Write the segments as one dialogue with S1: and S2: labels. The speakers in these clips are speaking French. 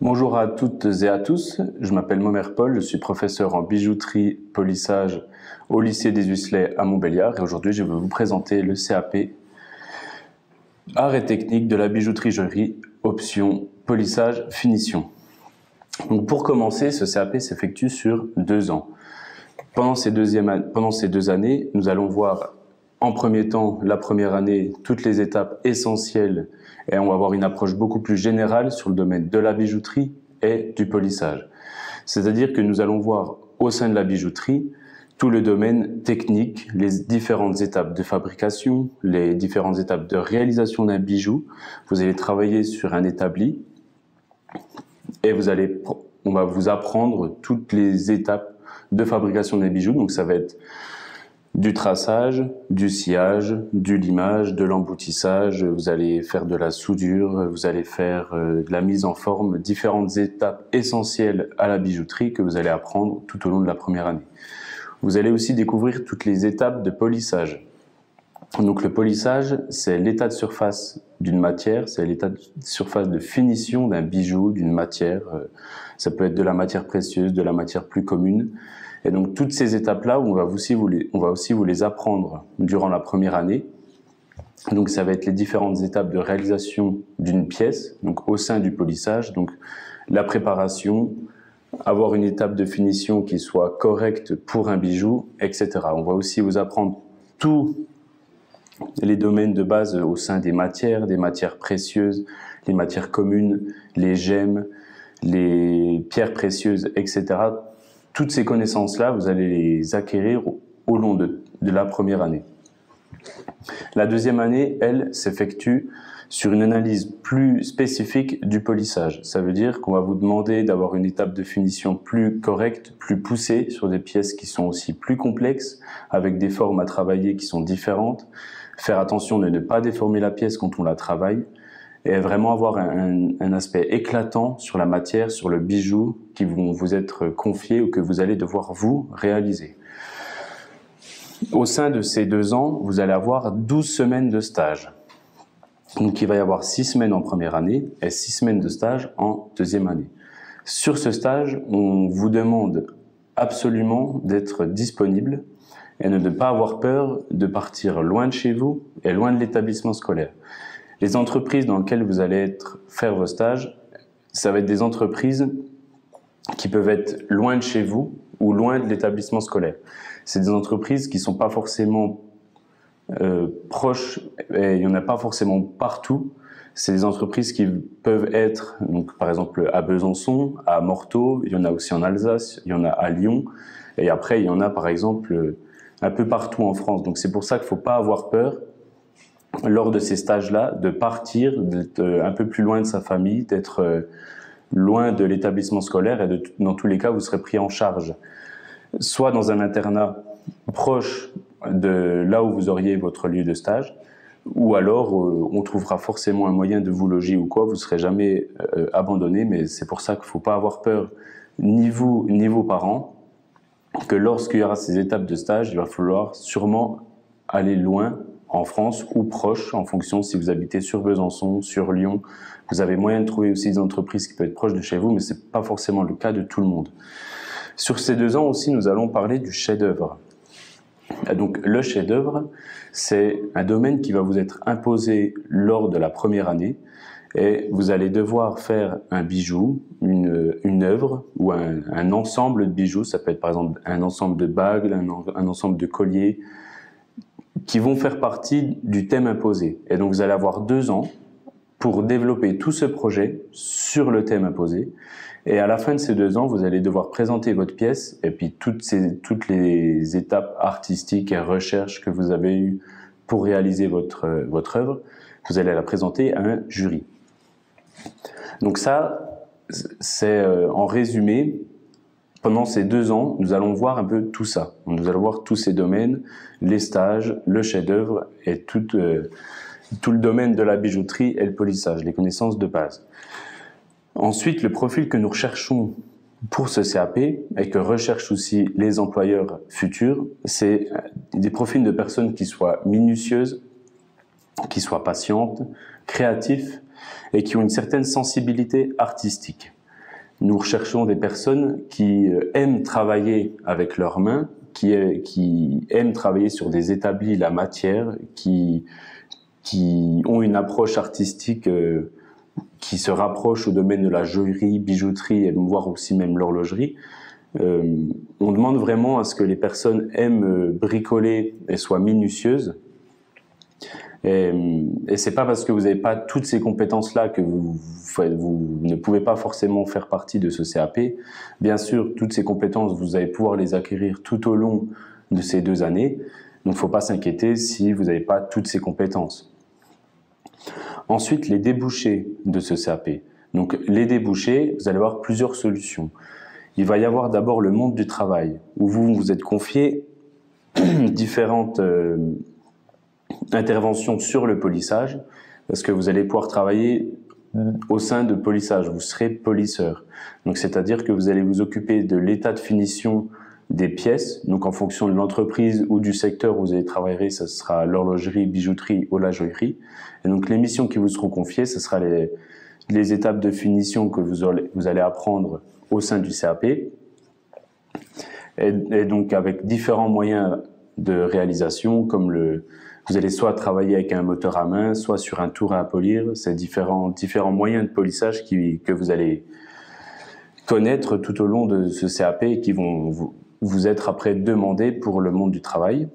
S1: Bonjour à toutes et à tous, je m'appelle Momer Paul, je suis professeur en bijouterie polissage au lycée des Huisselets à Montbéliard et aujourd'hui je vais vous présenter le CAP Art et technique de la bijouterie joaillerie, option polissage finition. Donc pour commencer, ce CAP s'effectue sur 2 ans. Pendant ces 2 années, nous allons voir en premier temps, la première année, toutes les étapes essentielles et on va avoir une approche beaucoup plus générale sur le domaine de la bijouterie et du polissage. C'est-à-dire que nous allons voir au sein de la bijouterie tout le domaine technique, les différentes étapes de fabrication, les différentes étapes de réalisation d'un bijou. Vous allez travailler sur un établi et on va vous apprendre toutes les étapes de fabrication des bijoux. Donc ça va être du traçage, du sciage, du limage, de l'emboutissage, vous allez faire de la soudure, vous allez faire de la mise en forme, différentes étapes essentielles à la bijouterie que vous allez apprendre tout au long de la première année. Vous allez aussi découvrir toutes les étapes de polissage. Donc le polissage, c'est l'état de surface d'une matière, c'est l'état de surface de finition d'un bijou, d'une matière. Ça peut être de la matière précieuse, de la matière plus commune. Et donc toutes ces étapes-là, on va aussi vous les apprendre durant la première année. Donc ça va être les différentes étapes de réalisation d'une pièce, donc au sein du polissage, donc la préparation, avoir une étape de finition qui soit correcte pour un bijou, etc. On va aussi vous apprendre tous les domaines de base au sein des matières précieuses, les matières communes, les gemmes, les pierres précieuses, etc. Toutes ces connaissances-là, vous allez les acquérir au long de la première année. La deuxième année, elle, s'effectue sur une analyse plus spécifique du polissage. Ça veut dire qu'on va vous demander d'avoir une étape de finition plus correcte, plus poussée sur des pièces qui sont aussi plus complexes, avec des formes à travailler qui sont différentes. Faire attention de ne pas déformer la pièce quand on la travaille. Et vraiment avoir un aspect éclatant sur la matière, sur le bijou qui vont vous être confiés ou que vous allez devoir vous réaliser. Au sein de ces 2 ans, vous allez avoir 12 semaines de stage. Donc il va y avoir 6 semaines en première année et 6 semaines de stage en deuxième année. Sur ce stage, on vous demande absolument d'être disponible et de ne pas avoir peur de partir loin de chez vous et loin de l'établissement scolaire. Les entreprises dans lesquelles vous allez faire vos stages, ça va être des entreprises qui peuvent être loin de chez vous ou loin de l'établissement scolaire. C'est des entreprises qui ne sont pas forcément proches, et il n'y en a pas forcément partout. C'est des entreprises qui peuvent être, donc, par exemple, à Besançon, à Morteau, il y en a aussi en Alsace, il y en a à Lyon, et après, il y en a, par exemple, un peu partout en France. Donc, c'est pour ça qu'il ne faut pas avoir peur lors de ces stages-là, de partir, d'être un peu plus loin de sa famille, d'être loin de l'établissement scolaire et dans tous les cas, vous serez pris en charge. Soit dans un internat proche de là où vous auriez votre lieu de stage, ou alors on trouvera forcément un moyen de vous loger ou quoi, vous ne serez jamais abandonné, mais c'est pour ça qu'il ne faut pas avoir peur, ni vous, ni vos parents, que lorsqu'il y aura ces étapes de stage, il va falloir sûrement aller loin en France ou proche, en fonction si vous habitez sur Besançon, sur Lyon. Vous avez moyen de trouver aussi des entreprises qui peuvent être proches de chez vous, mais ce n'est pas forcément le cas de tout le monde. Sur ces 2 ans aussi, nous allons parler du chef-d'œuvre. Donc le chef-d'œuvre, c'est un domaine qui va vous être imposé lors de la première année et vous allez devoir faire un bijou, une œuvre ou un ensemble de bijoux. Ça peut être par exemple un ensemble de bagues, un ensemble de colliers, qui vont faire partie du thème imposé. Et donc vous allez avoir 2 ans pour développer tout ce projet sur le thème imposé. Et à la fin de ces 2 ans, vous allez devoir présenter votre pièce et puis toutes les étapes artistiques et recherches que vous avez eues pour réaliser votre œuvre, vous allez la présenter à un jury. Donc ça, c'est en résumé. Pendant ces 2 ans, nous allons voir un peu tout ça. Nous allons voir tous ces domaines, les stages, le chef-d'œuvre et tout le domaine de la bijouterie et le polissage, les connaissances de base. Ensuite, le profil que nous recherchons pour ce CAP et que recherchent aussi les employeurs futurs, c'est des profils de personnes qui soient minutieuses, qui soient patientes, créatifs et qui ont une certaine sensibilité artistique. Nous recherchons des personnes qui aiment travailler avec leurs mains, qui aiment travailler sur des établis, la matière, qui ont une approche artistique qui se rapproche au domaine de la joaillerie, bijouterie, et voire aussi même l'horlogerie. On demande vraiment à ce que les personnes aiment bricoler et soient minutieuses. Et c'est pas parce que vous n'avez pas toutes ces compétences-là que vous ne pouvez pas forcément faire partie de ce CAP. Bien sûr, toutes ces compétences, vous allez pouvoir les acquérir tout au long de ces 2 années. Donc, il ne faut pas s'inquiéter si vous n'avez pas toutes ces compétences. Ensuite, les débouchés de ce CAP. Donc, les débouchés, vous allez avoir plusieurs solutions. Il va y avoir d'abord le monde du travail, où vous vous êtes confié différentes interventions sur le polissage, parce que vous allez pouvoir travailler au sein de polissage, vous serez polisseur. Donc, c'est-à-dire que vous allez vous occuper de l'état de finition des pièces, donc en fonction de l'entreprise ou du secteur où vous allez travailler, ce sera l'horlogerie, bijouterie ou la joaillerie. Et donc, les missions qui vous seront confiées, ce sera les étapes de finition que vous allez apprendre au sein du CAP. Et donc, avec différents moyens de réalisation, comme vous allez soit travailler avec un moteur à main, soit sur un tour à polir. C'est différents moyens de polissage que vous allez connaître tout au long de ce CAP et qui vont vous être après demandés pour le monde du travail.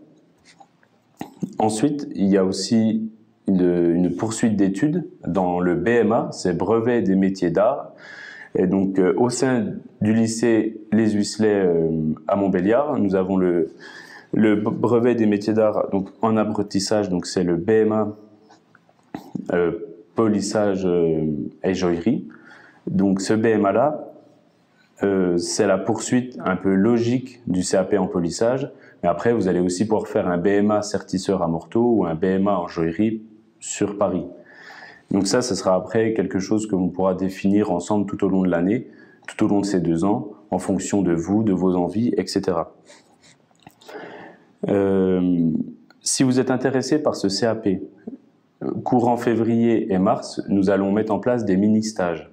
S1: Ensuite, il y a aussi une poursuite d'études dans le BMA, c'est brevet des métiers d'art. Et donc, au sein du lycée Les Huisselets à Montbéliard, nous avons le brevet des métiers d'art donc en apprentissage, donc c'est le BMA polissage et joaillerie. Donc ce BMA-là, c'est la poursuite un peu logique du CAP en polissage, mais après vous allez aussi pouvoir faire un BMA sertisseur à Morteau ou un BMA en joaillerie sur Paris. Donc ça, ce sera après quelque chose que l'on pourra définir ensemble tout au long de l'année, tout au long de ces 2 ans, en fonction de vous, de vos envies, etc. Si vous êtes intéressé par ce CAP, courant février et mars, nous allons mettre en place des mini-stages.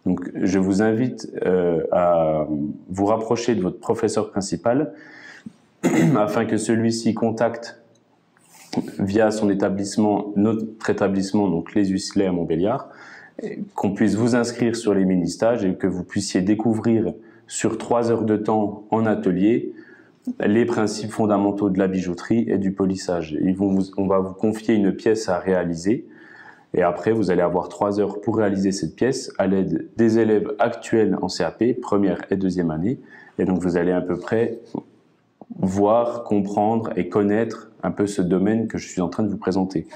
S1: Donc, je vous invite à vous rapprocher de votre professeur principal afin que celui-ci contacte via son établissement, notre établissement, donc les Huisselets à Montbéliard, qu'on puisse vous inscrire sur les mini-stages et que vous puissiez découvrir sur 3 heures de temps en atelier les principes fondamentaux de la bijouterie et du polissage. On va vous confier une pièce à réaliser et après vous allez avoir 3 heures pour réaliser cette pièce à l'aide des élèves actuels en CAP, première et deuxième année. Et donc vous allez à peu près voir, comprendre et connaître un peu ce domaine que je suis en train de vous présenter.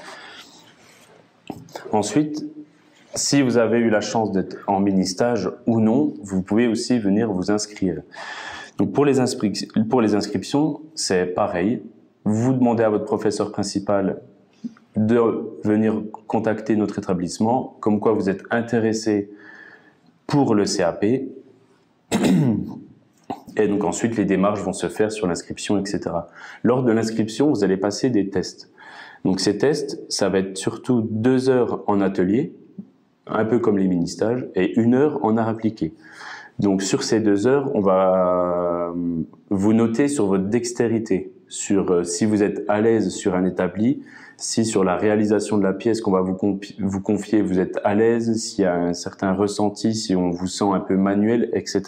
S1: Ensuite, si vous avez eu la chance d'être en mini-stage ou non, vous pouvez aussi venir vous inscrire. Donc pour les inscriptions, c'est pareil. Vous demandez à votre professeur principal de venir contacter notre établissement, comme quoi vous êtes intéressé pour le CAP. Et donc ensuite, les démarches vont se faire sur l'inscription, etc. Lors de l'inscription, vous allez passer des tests. Donc ces tests, ça va être surtout 2 heures en atelier, un peu comme les mini-stages, et 1 heure en art appliqué. Donc sur ces 2 heures, on va vous noter sur votre dextérité, sur si vous êtes à l'aise sur un établi, si sur la réalisation de la pièce qu'on va vous confier, vous êtes à l'aise, s'il y a un certain ressenti, si on vous sent un peu manuel, etc.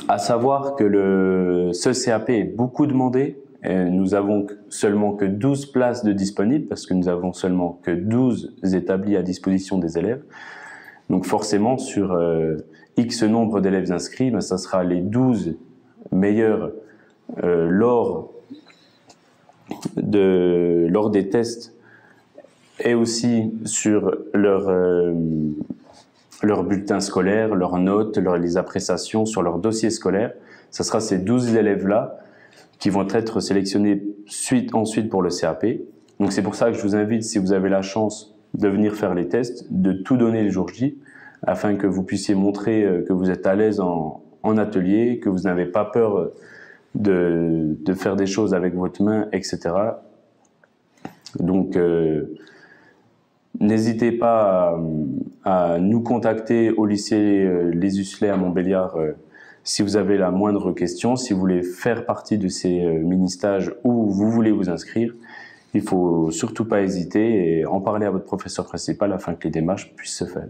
S1: À savoir que ce CAP est beaucoup demandé. Et nous avons seulement que 12 places de disponibles parce que nous avons seulement que 12 établis à disposition des élèves. Donc forcément, sur X nombre d'élèves inscrits, ben, ça sera les 12 meilleurs lors des tests et aussi sur leur bulletin scolaire, leurs notes, les appréciations sur leur dossier scolaire. Ce sera ces 12 élèves-là qui vont être sélectionnés ensuite pour le CAP. Donc c'est pour ça que je vous invite, si vous avez la chance de venir faire les tests, de tout donner le jour J, afin que vous puissiez montrer que vous êtes à l'aise en atelier, que vous n'avez pas peur de faire des choses avec votre main, etc. Donc N'hésitez pas à nous contacter au lycée Les Hucelet à Montbéliard si vous avez la moindre question, si vous voulez faire partie de ces mini-stages ou vous voulez vous inscrire. Il ne faut surtout pas hésiter et en parler à votre professeur principal afin que les démarches puissent se faire.